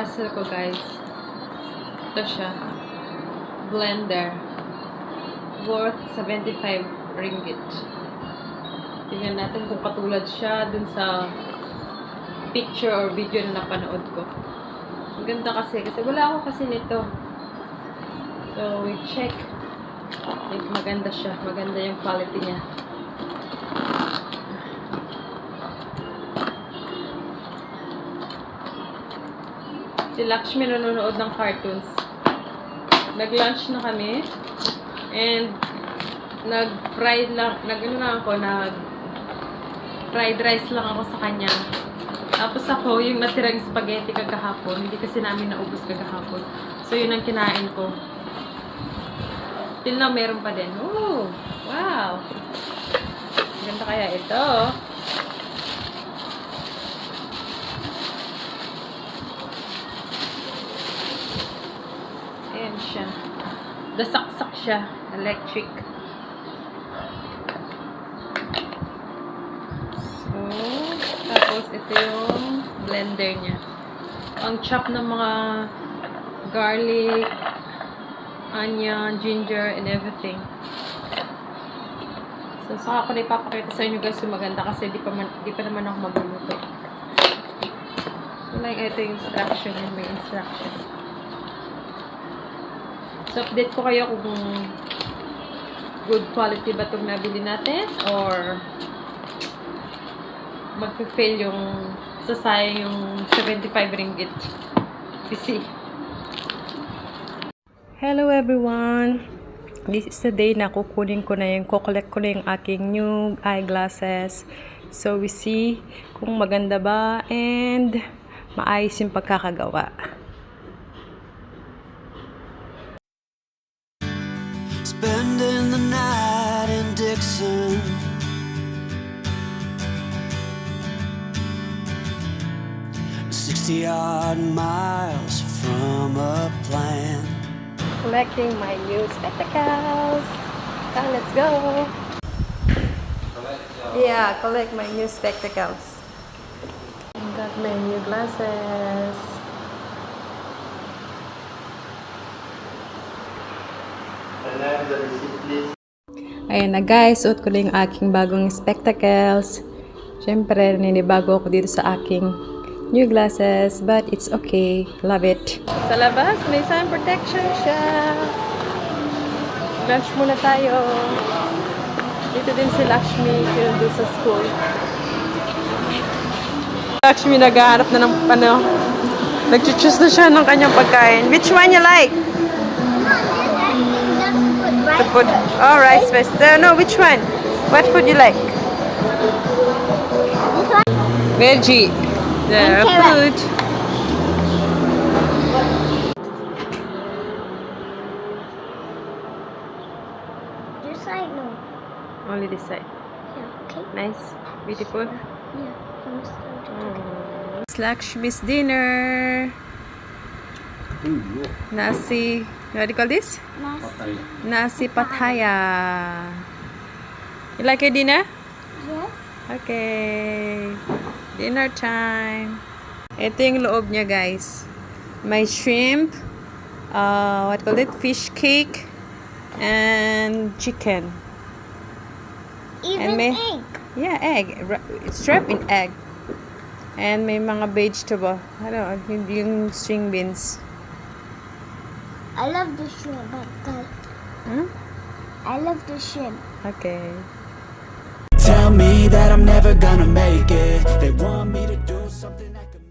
parcel ko, guys. Ito siya. Blender. Worth 75 ringgit. Tingnan natin kung katulad siya dun sa picture or video na napanood ko. Ang ganda kasi wala ako kasi nito. So, we check. Maganda siya. Maganda yung quality niya. Si Lakshmi nanonood ng cartoons. Nag-lunch na kami. And, nag-fried rice lang ako sa kanya. Tapos ako, yung natirang spaghetti kagahapon, hindi kasi namin naubos kagahapon. So, yun ang kinain ko. Till now, meron pa din. Oh, wow! Ganda kaya ito. Ayan siya. Dasaksak siya. Electric. So, tapos ito yung blender niya. Ang chop ng mga garlic, onion, ginger, and everything. So, saka ko na ipapakita sa inyo guys yung maganda kasi di pa naman ako magluluto. So, like, ito yung instruction. May instruction. So, update ko kayo kung good quality ba itong nabili natin or magpe-fail yung sasayang yung 75 ringgit. PC. Hello everyone! This is the day na kukunin ko na kukolect ko na yung aking new eyeglasses. So, we see kung maganda ba and maayos yung pagkakagawa. Spending the night in Dixon, 60-odd miles from a plan. Collecting my new spectacles. Let's go. Yeah, collect my new spectacles. Got my new glasses. Ayan na guys, suot ko na yung aking bagong spectacles. Siyempre, ninibago ako dito sa aking new glasses, but it's okay. Love it. Sa labas, may sun protection siya. Lunch muna tayo. Dito din si Lakshmi, yun sa school. Lakshmi naghahanap na ng nag-choose na siya ng kanyang pagkain. Which one you like? The food. Oh, rice first. No, which one? What food you like? Veggie. The food. This side, no. Only this side. Yeah, okay. Nice. Beautiful. Yeah, I'm starting. It's Lakshmi's dinner. Nasi. What do you call this? Nice. Nasi pataya. You like your dinner? Yes. Okay. Dinner time. Ito yung loob niya, guys. May shrimp, what call it? Fish cake, and chicken. Even may, egg. Yeah, egg. It's wrapped in egg. And may mga vegetable. Ano, yung string beans. I love the shrimp. I love the shrimp. Okay. Tell me that I'm never gonna make it. They want me to do something that could